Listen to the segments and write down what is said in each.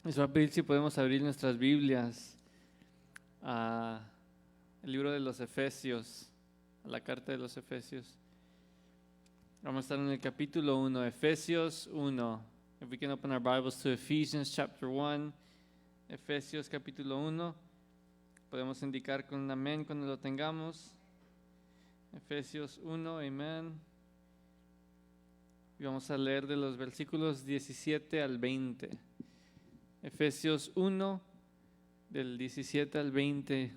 Les voy a pedir si podemos abrir nuestras Biblias al libro de los Efesios, a la carta de los Efesios. Vamos a estar en el capítulo 1, Efesios 1. If we can open our Bibles to Ephesians chapter 1, Efesios capítulo 1. Podemos indicar con un amén cuando lo tengamos. Efesios 1, amén. Y vamos a leer de los versículos 17 al 20. Efesios 1, del 17 al 20,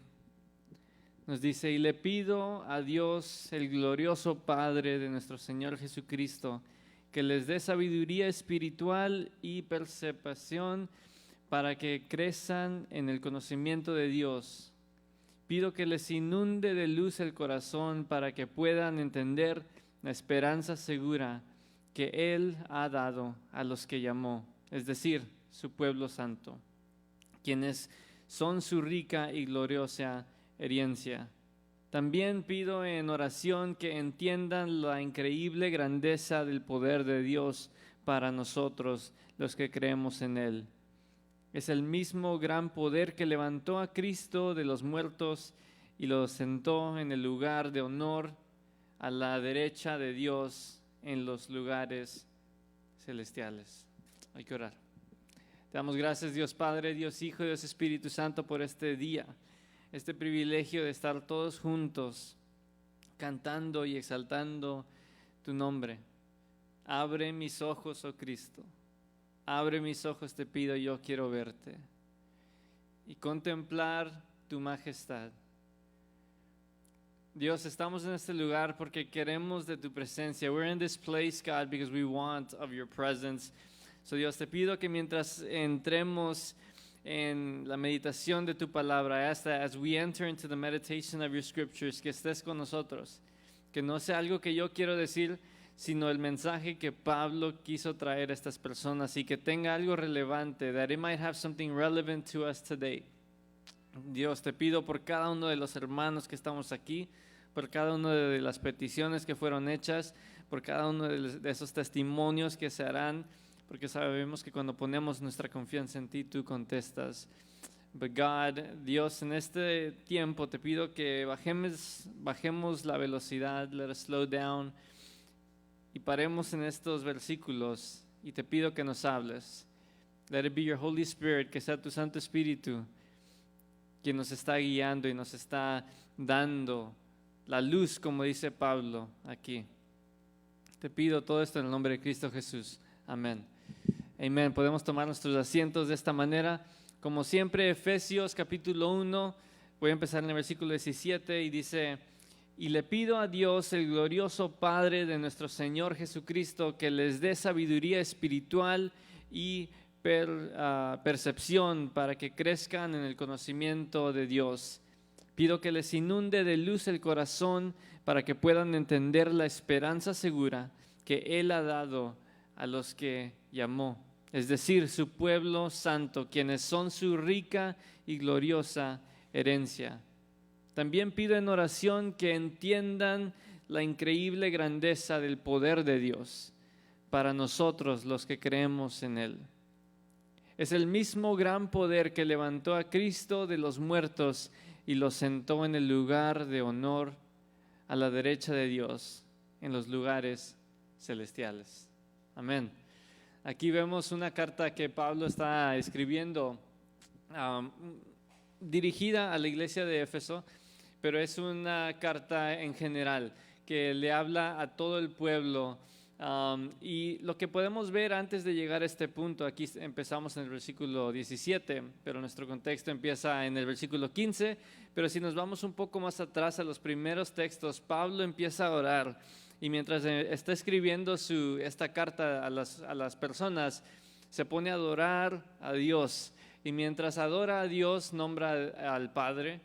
nos dice: y le pido a Dios, el glorioso Padre de nuestro Señor Jesucristo, que les dé sabiduría espiritual y percepción para que crezcan en el conocimiento de Dios. Pido que les inunde de luz el corazón para que puedan entender la esperanza segura que Él ha dado a los que llamó, es decir, su pueblo santo, quienes son su rica y gloriosa herencia. También pido en oración que entiendan la increíble grandeza del poder de Dios para nosotros, los que creemos en Él. Es el mismo gran poder que levantó a Cristo de los muertos y lo sentó en el lugar de honor a la derecha de Dios en los lugares celestiales. Hay que orar. Te damos gracias, Dios Padre, Dios Hijo, Dios Espíritu Santo, por este día, este privilegio de estar todos juntos, cantando y exaltando tu nombre. Abre mis ojos, oh Cristo, abre mis ojos, te pido, yo quiero verte y contemplar tu majestad. Dios, estamos en este lugar porque queremos de tu presencia. We're in this place, God, because we want of your presence. So, Dios, te pido que mientras entremos en la meditación de tu palabra, I ask that as we enter into the meditation of your scriptures, que estés con nosotros, que no sea algo que yo quiero decir, sino el mensaje que Pablo quiso traer a estas personas y que tenga algo relevante, that it might have something relevant to us today. Dios, te pido por cada uno de los hermanos que estamos aquí, por cada una de las peticiones que fueron hechas, por cada uno de esos testimonios que se harán, porque sabemos que cuando ponemos nuestra confianza en ti, tú contestas. But God, Dios, en este tiempo te pido que bajemos la velocidad, let us slow down, y paremos en estos versículos, y te pido que nos hables. Let it be your Holy Spirit, que sea tu Santo Espíritu, quien nos está guiando y nos está dando la luz, como dice Pablo aquí. Te pido todo esto en el nombre de Cristo Jesús. Amén. Amén. Podemos tomar nuestros asientos de esta manera. Como siempre, Efesios capítulo 1, voy a empezar en el versículo 17 y dice: y le pido a Dios, el glorioso Padre de nuestro Señor Jesucristo, que les dé sabiduría espiritual y percepción para que crezcan en el conocimiento de Dios. Pido que les inunde de luz el corazón para que puedan entender la esperanza segura que Él ha dado a los que llamó, es decir, su pueblo santo, quienes son su rica y gloriosa herencia. También pido en oración que entiendan la increíble grandeza del poder de Dios para nosotros los que creemos en Él. Es el mismo gran poder que levantó a Cristo de los muertos y lo sentó en el lugar de honor a la derecha de Dios en los lugares celestiales. Amén. Aquí vemos una carta que Pablo está escribiendo dirigida a la iglesia de Éfeso, pero es una carta en general que le habla a todo el pueblo. Y lo que podemos ver antes de llegar a este punto, aquí empezamos en el versículo 17, pero nuestro contexto empieza en el versículo 15, pero si nos vamos un poco más atrás a los primeros textos, Pablo empieza a orar y mientras está escribiendo esta carta a las personas, se pone a adorar a Dios, y mientras adora a Dios, nombra al Padre,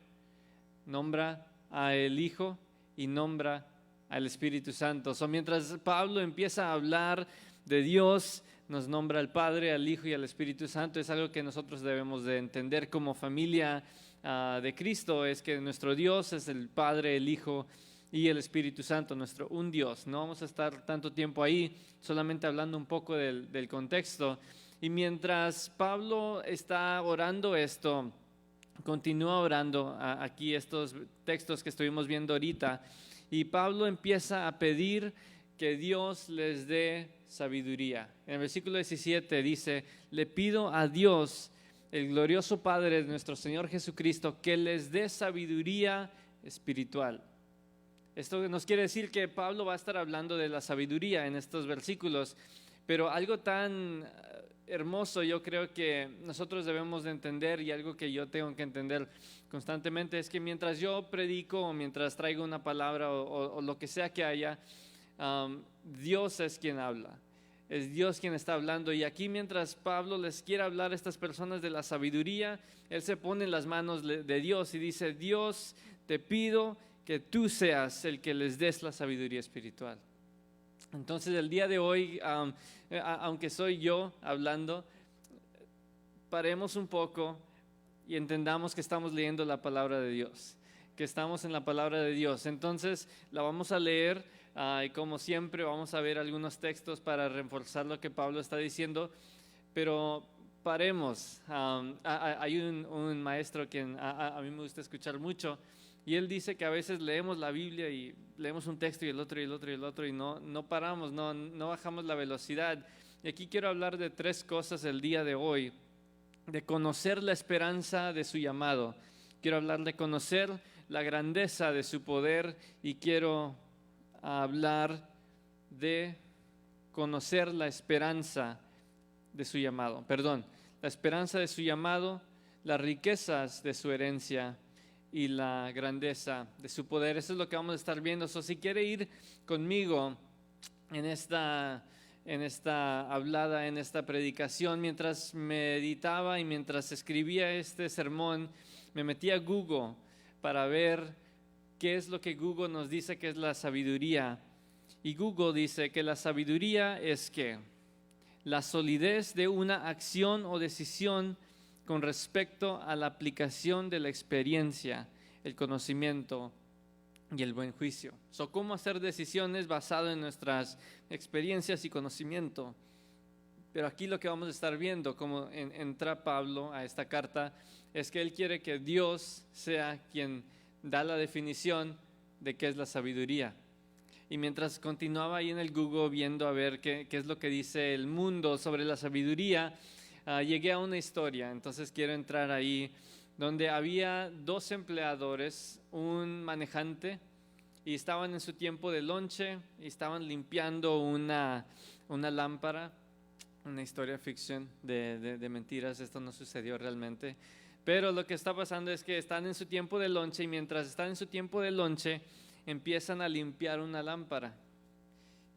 nombra al Hijo y nombra al Espíritu Santo. Mientras Pablo empieza a hablar de Dios, nos nombra al Padre, al Hijo y al Espíritu Santo. Es algo que nosotros debemos de entender como familia de Cristo, es que nuestro Dios es el Padre, el Hijo y el Espíritu Santo, nuestro un Dios. No vamos a estar tanto tiempo ahí, solamente hablando un poco del contexto. Y mientras Pablo está orando esto, continúa orando aquí estos textos que estuvimos viendo ahorita, y Pablo empieza a pedir que Dios les dé sabiduría. En el versículo 17 dice: le pido a Dios, el glorioso Padre de nuestro Señor Jesucristo, que les dé sabiduría espiritual. Esto nos quiere decir que Pablo va a estar hablando de la sabiduría en estos versículos, pero algo tan hermoso yo creo que nosotros debemos de entender, y algo que yo tengo que entender constantemente, es que mientras yo predico o mientras traigo una palabra o lo que sea que haya, Dios es quien habla. Es Dios quien está hablando, y aquí mientras Pablo les quiere hablar a estas personas de la sabiduría, él se pone en las manos de Dios y dice: Dios, te pido que tú seas el que les des la sabiduría espiritual. Entonces el día de hoy, aunque soy yo hablando, paremos un poco y entendamos que estamos leyendo la palabra de Dios, que estamos en la palabra de Dios. Entonces la vamos a leer, y como siempre vamos a ver algunos textos para reforzar lo que Pablo está diciendo, pero paremos. Hay un maestro que a mí me gusta escuchar mucho, y él dice que a veces leemos la Biblia y leemos un texto y el otro y el otro y el otro, y no paramos, no bajamos la velocidad. Y aquí quiero hablar de 3 cosas el día de hoy: de conocer la esperanza de su llamado, quiero hablar de conocer la grandeza de su poder, y quiero hablar de conocer la esperanza de su llamado. La esperanza de su llamado, las riquezas de su herencia y la grandeza de su poder. Eso es lo que vamos a estar viendo. Si quiere ir conmigo en esta hablada, en esta predicación, mientras meditaba y mientras escribía este sermón, me metí a Google para ver qué es lo que Google nos dice que es la sabiduría. Y Google dice que la sabiduría es ¿qué? La solidez de una acción o decisión con respecto a la aplicación de la experiencia, el conocimiento y el buen juicio. ¿Cómo hacer decisiones basado en nuestras experiencias y conocimiento? Pero aquí lo que vamos a estar viendo, como entra Pablo a esta carta, es que él quiere que Dios sea quien da la definición de qué es la sabiduría. Y mientras continuaba ahí en el Google viendo a ver qué es lo que dice el mundo sobre la sabiduría, llegué a una historia. Entonces quiero entrar ahí, donde había 2 empleadores, un manejante, y estaban en su tiempo de lonche y estaban limpiando una lámpara. Una historia ficción de mentiras, esto no sucedió realmente. Pero lo que está pasando es que están en su tiempo de lonche, y mientras están en su tiempo de lonche empiezan a limpiar una lámpara.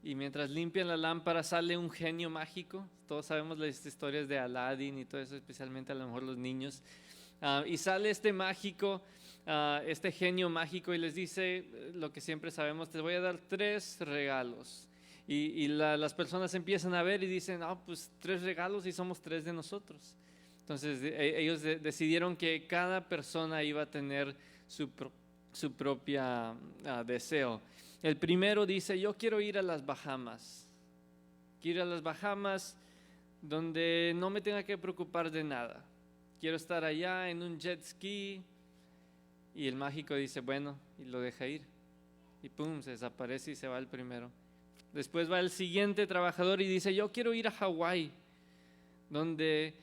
Y mientras limpian la lámpara sale un genio mágico. Todos sabemos las historias de Aladdin y todo eso, especialmente a lo mejor los niños. Y sale este genio mágico, y les dice lo que siempre sabemos: te voy a dar 3 regalos. Y las personas empiezan a ver y dicen: pues 3 regalos y somos 3 de nosotros. Entonces ellos decidieron que cada persona iba a tener su propia deseo. El primero dice: yo quiero ir a las Bahamas. Quiero ir a las Bahamas donde no me tenga que preocupar de nada. Quiero estar allá en un jet ski. Y el mágico dice: bueno, y lo deja ir. Y pum, se desaparece y se va el primero. Después va el siguiente trabajador y dice: yo quiero ir a Hawái, donde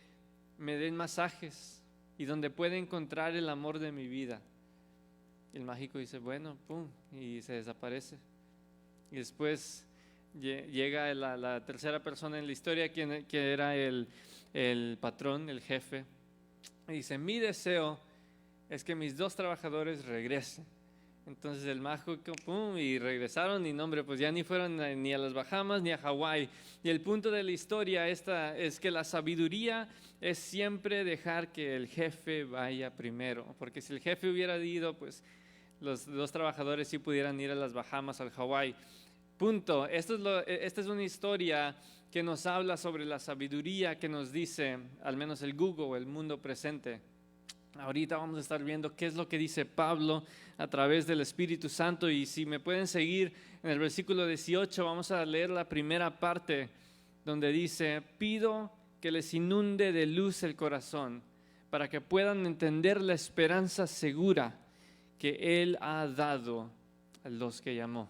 me den masajes y donde pueda encontrar el amor de mi vida. Y el mágico dice: bueno, pum, y se desaparece. Y después llega la tercera persona en la historia, que era el patrón, el jefe, y dice: mi deseo es que mis 2 trabajadores regresen. Entonces el mágico, pum, y regresaron, y no, hombre, pues ya ni fueron ni a las Bahamas ni a Hawái. Y el punto de la historia esta es que la sabiduría es siempre dejar que el jefe vaya primero, porque si el jefe hubiera ido, pues los 2 trabajadores sí pudieran ir a las Bahamas o al Hawái. Punto. Esta es una historia que nos habla sobre la sabiduría, que nos dice, al menos el Google, el mundo presente. Ahorita vamos a estar viendo qué es lo que dice Pablo a través del Espíritu Santo, y si me pueden seguir en el versículo 18, vamos a leer la primera parte donde dice: pido que les inunde de luz el corazón, para que puedan entender la esperanza segura que Él ha dado a los que llamó.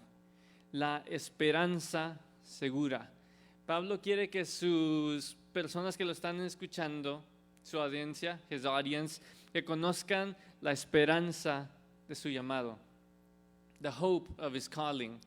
La esperanza segura. Pablo quiere que sus personas que lo están escuchando, su audiencia, his audience, que conozcan la esperanza de su llamado. The hope of his calling.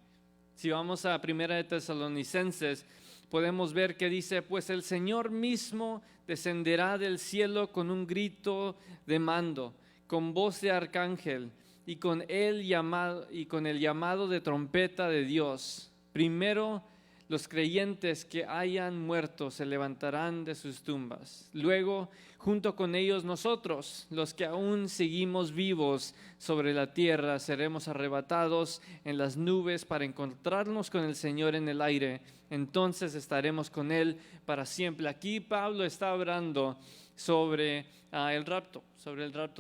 Si vamos a Primera de Tesalonicenses, podemos ver que dice, pues el Señor mismo descenderá del cielo con un grito de mando, con voz de arcángel y con el llamado de trompeta de Dios. Primero, los creyentes que hayan muerto se levantarán de sus tumbas. Luego, junto con ellos nosotros, los que aún seguimos vivos sobre la tierra, seremos arrebatados en las nubes para encontrarnos con el Señor en el aire. Entonces estaremos con Él para siempre. Aquí Pablo está hablando sobre el rapto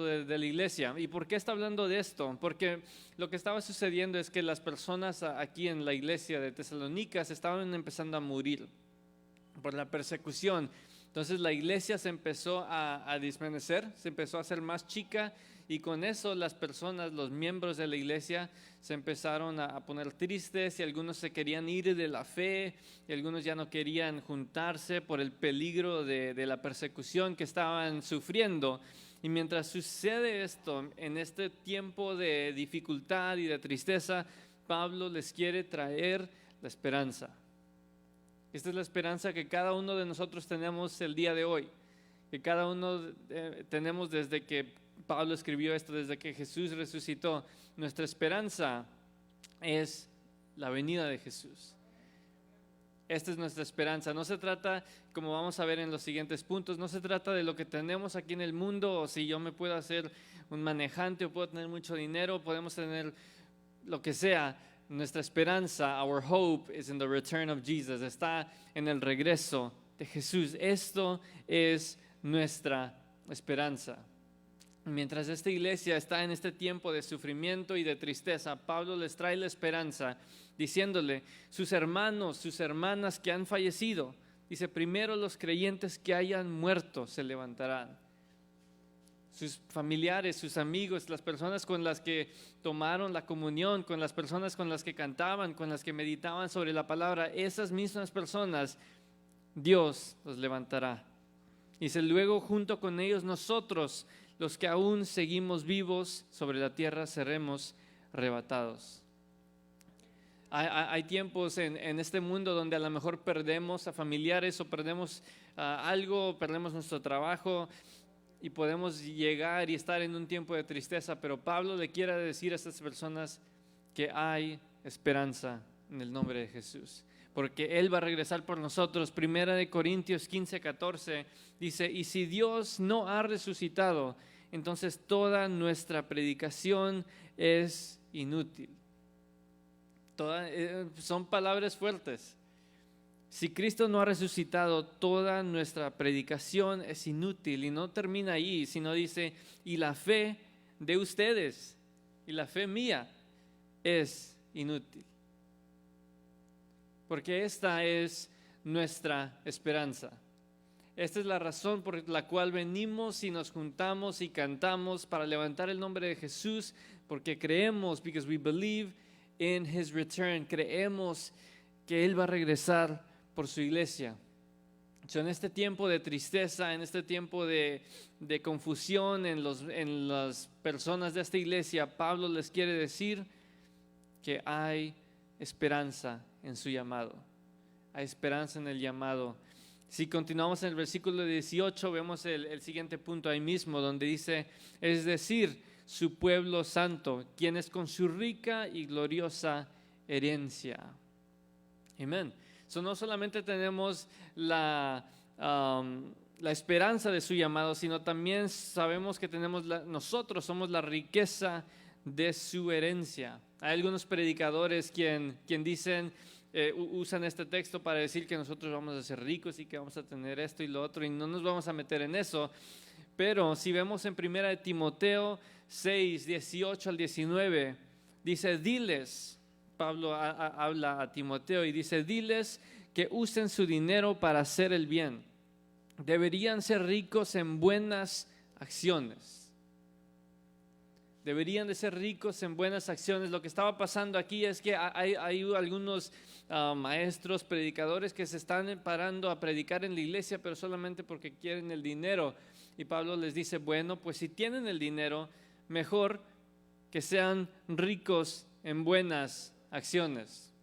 de la iglesia. ¿Y por qué está hablando de esto? Porque lo que estaba sucediendo es que las personas aquí en la iglesia de Tesalónica estaban empezando a morir por la persecución. Entonces la iglesia se empezó a disminuir, se empezó a hacer más chica, y con eso las personas, los miembros de la iglesia, se empezaron a poner tristes, y algunos se querían ir de la fe, y algunos ya no querían juntarse por el peligro de la persecución que estaban sufriendo. Y mientras sucede esto, en este tiempo de dificultad y de tristeza, Pablo les quiere traer la esperanza. Esta es la esperanza que cada uno de nosotros tenemos el día de hoy, que cada uno tenemos desde que Pablo escribió esto, desde que Jesús resucitó. Nuestra esperanza es la venida de Jesús. Esta es nuestra esperanza. No se trata, como vamos a ver en los siguientes puntos, no se trata de lo que tenemos aquí en el mundo, o si yo me puedo hacer un manejante o puedo tener mucho dinero, podemos tener lo que sea. Nuestra esperanza, our hope is in the return of Jesus, está en el regreso de Jesús. Esto es nuestra esperanza. Mientras esta iglesia está en este tiempo de sufrimiento y de tristeza, Pablo les trae la esperanza diciéndole, sus hermanos, sus hermanas que han fallecido, dice, primero los creyentes que hayan muerto se levantarán. Sus familiares, sus amigos, las personas con las que tomaron la comunión, con las personas con las que cantaban, con las que meditaban sobre la palabra, esas mismas personas, Dios los levantará. Dice, luego junto con ellos nosotros, los que aún seguimos vivos sobre la tierra, seremos arrebatados. Hay tiempos en este mundo donde a lo mejor perdemos a familiares o perdemos algo, perdemos nuestro trabajo y podemos llegar y estar en un tiempo de tristeza, pero Pablo le quiere decir a estas personas que hay esperanza en el nombre de Jesús, porque Él va a regresar por nosotros. Primera de Corintios 15:14 dice, y si Dios no ha resucitado, entonces toda nuestra predicación es inútil. Son palabras fuertes. Si Cristo no ha resucitado, toda nuestra predicación es inútil. Y no termina ahí, sino dice, y la fe de ustedes y la fe mía es inútil. Porque esta es nuestra esperanza. Esta es la razón por la cual venimos y nos juntamos y cantamos para levantar el nombre de Jesús, porque creemos, because we believe in His return. Creemos que Él va a regresar por su iglesia. En este tiempo de tristeza, en este tiempo de confusión en las personas de esta iglesia, Pablo les quiere decir que hay esperanza en su llamado. Hay esperanza en el llamado. Si continuamos en el versículo 18, vemos el siguiente punto ahí mismo, donde dice, es decir, su pueblo santo, quienes con su rica y gloriosa herencia. Amén. No solamente tenemos la esperanza de su llamado, sino también sabemos que nosotros somos la riqueza de su herencia. Hay algunos predicadores quien dicen, usan este texto para decir que nosotros vamos a ser ricos y que vamos a tener esto y lo otro, y no nos vamos a meter en eso. Pero si vemos en Primera de Timoteo 6, 18 al 19, dice, diles, Pablo habla a Timoteo y dice, diles que usen su dinero para hacer el bien, deberían ser ricos en buenas acciones. Deberían de ser ricos en buenas acciones. Lo que estaba pasando aquí es que hay algunos maestros, predicadores que se están parando a predicar en la iglesia, pero solamente porque quieren el dinero. Y Pablo les dice, bueno, pues si tienen el dinero, mejor que sean ricos en buenas acciones,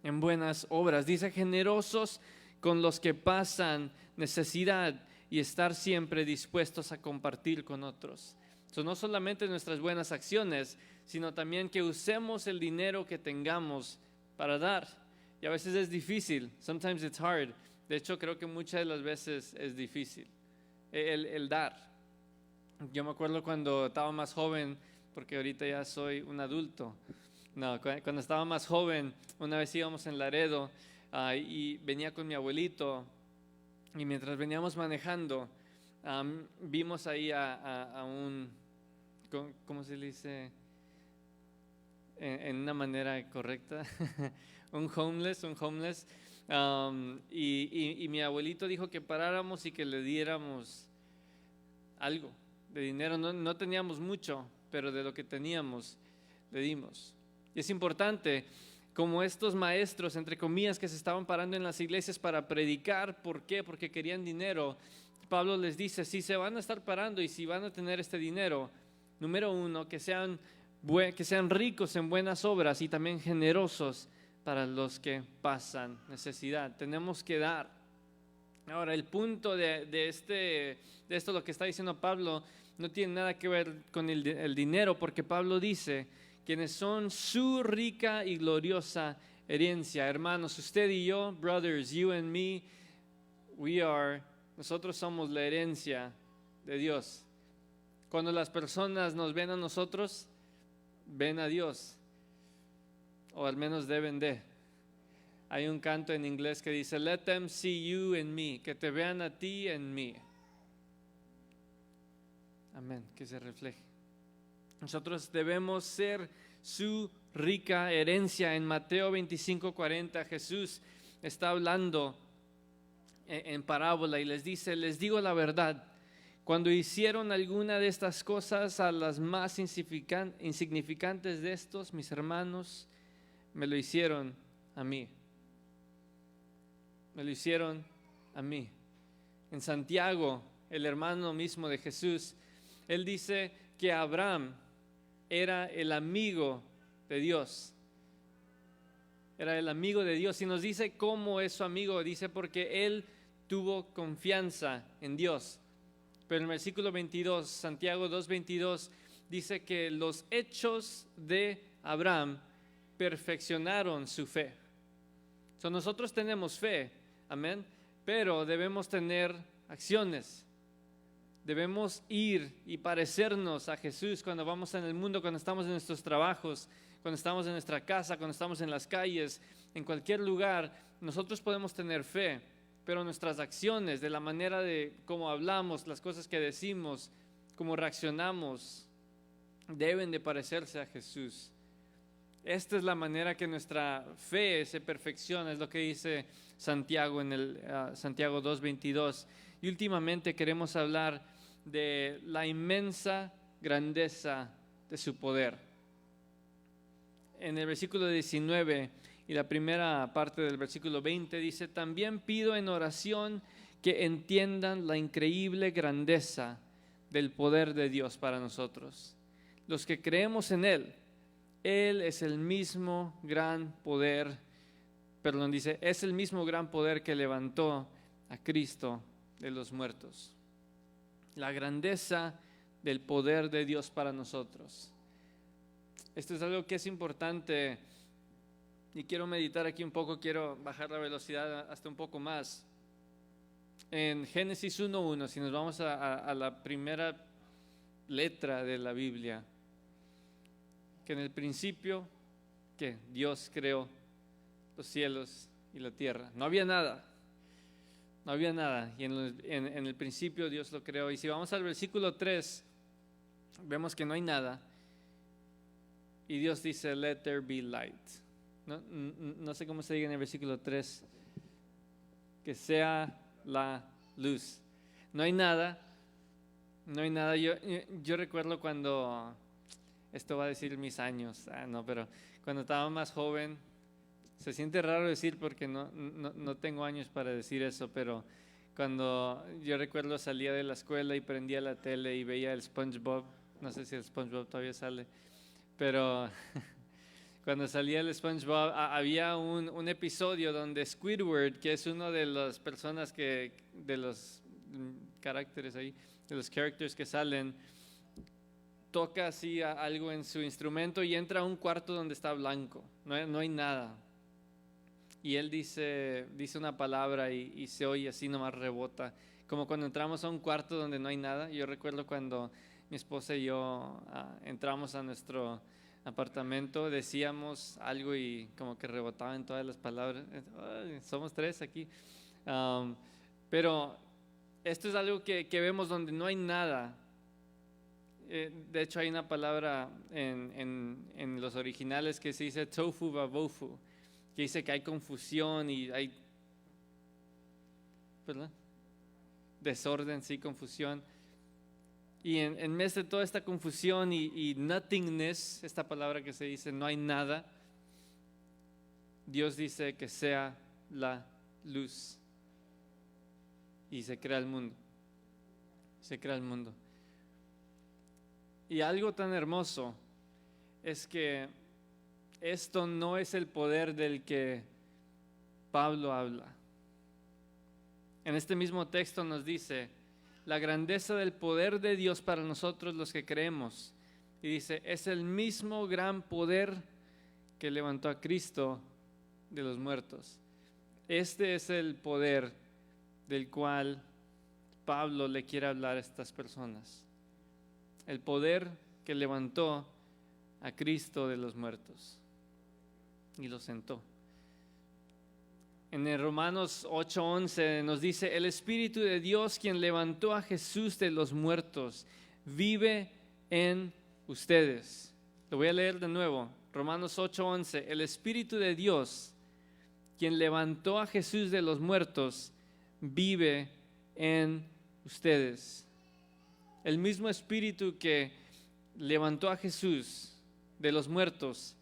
en buenas obras. Dice, generosos con los que pasan necesidad y estar siempre dispuestos a compartir con otros. No solamente nuestras buenas acciones, sino también que usemos el dinero que tengamos para dar. Y a veces es difícil, sometimes it's hard. De hecho, creo que muchas de las veces es difícil el dar. Yo me acuerdo cuando estaba más joven, porque ahorita ya soy un adulto. No, cuando estaba más joven, una vez íbamos en Laredo y venía con mi abuelito, y mientras veníamos manejando, vimos ahí a un, ¿cómo se le dice? En una manera correcta, un homeless. Y mi abuelito dijo que paráramos y que le diéramos algo de dinero. No teníamos mucho, pero de lo que teníamos le dimos. Y es importante, como estos maestros, entre comillas, que se estaban parando en las iglesias para predicar. ¿Por qué? Porque querían dinero. Pablo les dice, si se van a estar parando y si van a tener este dinero, número uno, que sean ricos en buenas obras y también generosos para los que pasan necesidad. Tenemos que dar. Ahora, el punto de esto, lo que está diciendo Pablo, no tiene nada que ver con el dinero, porque Pablo dice, quienes son su rica y gloriosa herencia. Hermanos, usted y yo, brothers, you and me, nosotros somos la herencia de Dios. Cuando las personas nos ven a nosotros, ven a Dios, o al menos deben de. Hay un canto en inglés que dice, let them see you in me, que te vean a ti en mí. Amén, que se refleje. Nosotros debemos ser su rica herencia. En Mateo 25:40 Jesús está hablando en parábola y les dice, les digo la verdad, cuando hicieron alguna de estas cosas a las más insignificantes de estos, mis hermanos, me lo hicieron a mí. Me lo hicieron a mí. En Santiago, el hermano mismo de Jesús, él dice que Abraham era el amigo de Dios. Era el amigo de Dios. Y nos dice cómo es su amigo. Dice porque él tuvo confianza en Dios. Pero en el versículo 22, Santiago 2:22, dice que los hechos de Abraham perfeccionaron su fe. Nosotros tenemos fe, amén, pero debemos tener acciones. Debemos ir y parecernos a Jesús cuando vamos en el mundo, cuando estamos en nuestros trabajos, cuando estamos en nuestra casa, cuando estamos en las calles, en cualquier lugar. Nosotros podemos tener fe, pero nuestras acciones, de la manera de cómo hablamos, las cosas que decimos, cómo reaccionamos, deben de parecerse a Jesús. Esta es la manera que nuestra fe se perfecciona, es lo que dice Santiago en el Santiago 2:22. Y últimamente queremos hablar de la inmensa grandeza de su poder. En el versículo 19 y la primera parte del versículo 20 dice, también pido en oración que entiendan la increíble grandeza del poder de Dios para nosotros. Los que creemos en Él es el mismo gran poder, es el mismo gran poder que levantó a Cristo de los muertos. La grandeza del poder de Dios para nosotros. Esto es algo que es importante y quiero meditar aquí un poco, quiero bajar la velocidad hasta un poco más. En Génesis 1:1, si nos vamos a la primera letra de la Biblia, que en el principio, que Dios creó los cielos y la tierra. No había nada. Y en el principio Dios lo creó. Y si vamos al versículo 3, vemos que no hay nada. Y Dios dice, let there be light. No sé cómo se diga en el versículo 3. Que sea la luz. No hay nada, no hay nada. Yo recuerdo cuando, esto va a decir mis años, no, pero cuando estaba más joven, se siente raro decir porque no tengo años para decir eso, pero cuando yo recuerdo salía de la escuela y prendía la tele y veía el SpongeBob, no sé si el SpongeBob todavía sale, pero cuando salía el SpongeBob había un episodio donde Squidward, que es uno de las personas de los caracteres ahí, de los characters que salen, toca así algo en su instrumento y entra a un cuarto donde está blanco, no hay nada. Y él dice una palabra y se oye así, nomás rebota. Como cuando entramos a un cuarto donde no hay nada. Yo recuerdo cuando mi esposa y yo entramos a nuestro apartamento, decíamos algo y como que rebotaban todas las palabras. Somos tres aquí. Pero esto es algo que vemos donde no hay nada. De hecho hay una palabra en los originales que se dice tofu babofu, que dice que hay confusión y hay, ¿verdad? Desorden, sí, confusión. Y en vez de toda esta confusión y nothingness, esta palabra que se dice, no hay nada, Dios dice que sea la luz. Y se crea el mundo. Se crea el mundo. Y algo tan hermoso es que esto no es el poder del que Pablo habla. En este mismo texto nos dice la grandeza del poder de Dios para nosotros los que creemos. Y dice, es el mismo gran poder que levantó a Cristo de los muertos. Este es el poder del cual Pablo le quiere hablar a estas personas. El poder que levantó a Cristo de los muertos y lo sentó. En el Romanos 8:11 nos dice, el Espíritu de Dios, quien levantó a Jesús de los muertos, vive en ustedes. Lo voy a leer de nuevo. Romanos 8:11, el Espíritu de Dios, quien levantó a Jesús de los muertos, vive en ustedes. El mismo Espíritu que levantó a Jesús de los muertos,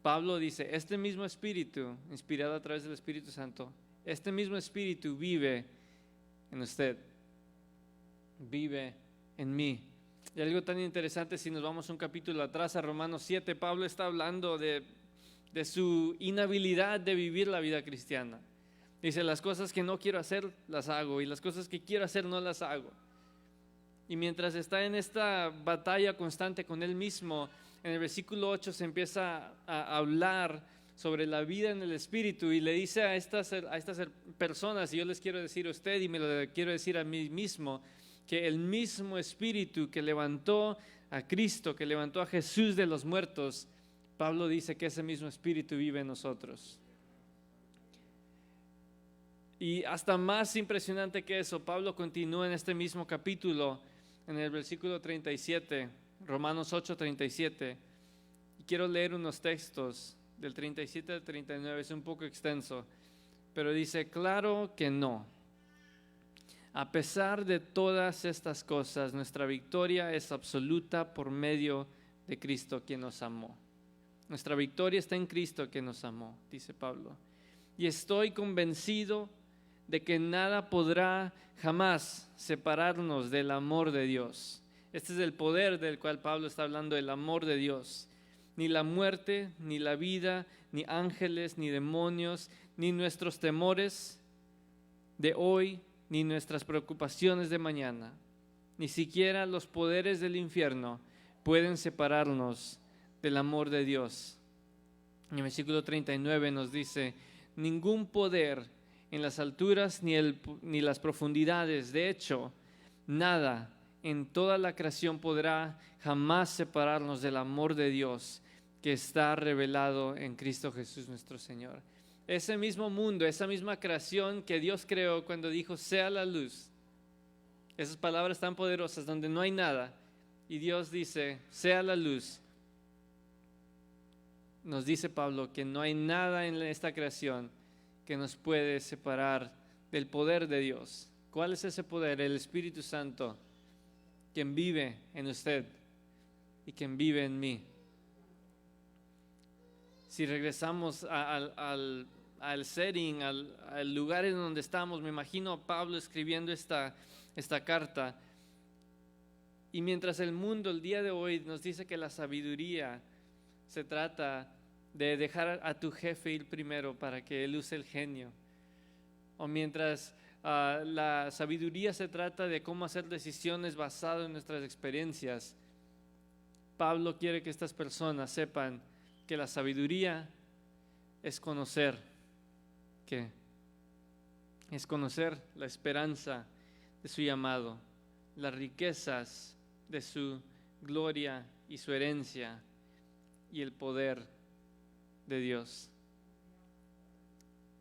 Pablo dice, este mismo Espíritu, inspirado a través del Espíritu Santo, este mismo Espíritu vive en usted, vive en mí. Y algo tan interesante, si nos vamos un capítulo atrás a Romanos 7, Pablo está hablando de su inhabilidad de vivir la vida cristiana. Dice, las cosas que no quiero hacer, las hago, y las cosas que quiero hacer, no las hago. Y mientras está en esta batalla constante con él mismo, en el versículo 8 se empieza a hablar sobre la vida en el Espíritu y le dice a estas personas, y yo les quiero decir a usted y me lo quiero decir a mí mismo, que el mismo Espíritu que levantó a Cristo, que levantó a Jesús de los muertos, Pablo dice que ese mismo Espíritu vive en nosotros. Y hasta más impresionante que eso, Pablo continúa en este mismo capítulo, en el versículo 37, Romanos 8:37. Y quiero leer unos textos del 37 al 39, es un poco extenso, pero dice, claro que no. A pesar de todas estas cosas, nuestra victoria es absoluta por medio de Cristo, quien nos amó. Nuestra victoria está en Cristo, que nos amó, dice Pablo. Y estoy convencido de que nada podrá jamás separarnos del amor de Dios. Este es el poder del cual Pablo está hablando, el amor de Dios. Ni la muerte, ni la vida, ni ángeles, ni demonios, ni nuestros temores de hoy, ni nuestras preocupaciones de mañana, ni siquiera los poderes del infierno pueden separarnos del amor de Dios. En el versículo 39 nos dice, ningún poder en las alturas ni las profundidades, de hecho, nada en toda la creación podrá jamás separarnos del amor de Dios que está revelado en Cristo Jesús nuestro Señor. Ese mismo mundo, esa misma creación que Dios creó cuando dijo, sea la luz. Esas palabras tan poderosas donde no hay nada y Dios dice, sea la luz. Nos dice Pablo que no hay nada en esta creación que nos puede separar del poder de Dios ¿Cuál es ese poder? El Espíritu Santo, quien vive en usted y quien vive en mí. Si regresamos al setting, al lugar en donde estamos, me imagino a Pablo escribiendo esta carta. Y mientras el mundo el día de hoy nos dice que la sabiduría se trata de dejar a tu jefe ir primero para que él use el genio, o mientras la sabiduría se trata de cómo hacer decisiones basadas en nuestras experiencias, Pablo quiere que estas personas sepan que la sabiduría es conocer, ¿qué? Es conocer la esperanza de su llamado, las riquezas de su gloria y su herencia y el poder de Dios.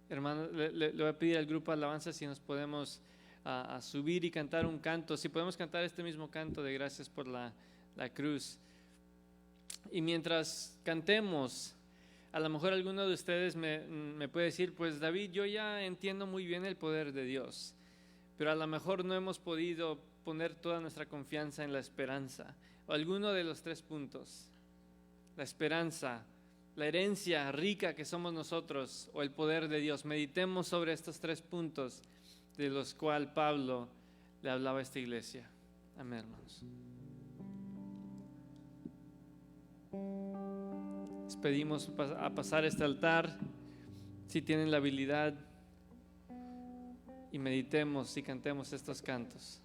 Hermano, le voy a pedir al grupo de alabanza si nos podemos a subir y cantar un canto, si podemos cantar este mismo canto de gracias por la cruz. Y mientras cantemos, a lo mejor alguno de ustedes me puede decir, pues David, yo ya entiendo muy bien el poder de Dios, pero a lo mejor no hemos podido poner toda nuestra confianza en la esperanza, o alguno de los 3 puntos, la esperanza, la herencia rica que somos nosotros, o el poder de Dios. Meditemos sobre estos 3 puntos de los cuales Pablo le hablaba a esta iglesia. Amén, hermanos. Les pedimos a pasar este altar, si tienen la habilidad, y meditemos y cantemos estos cantos.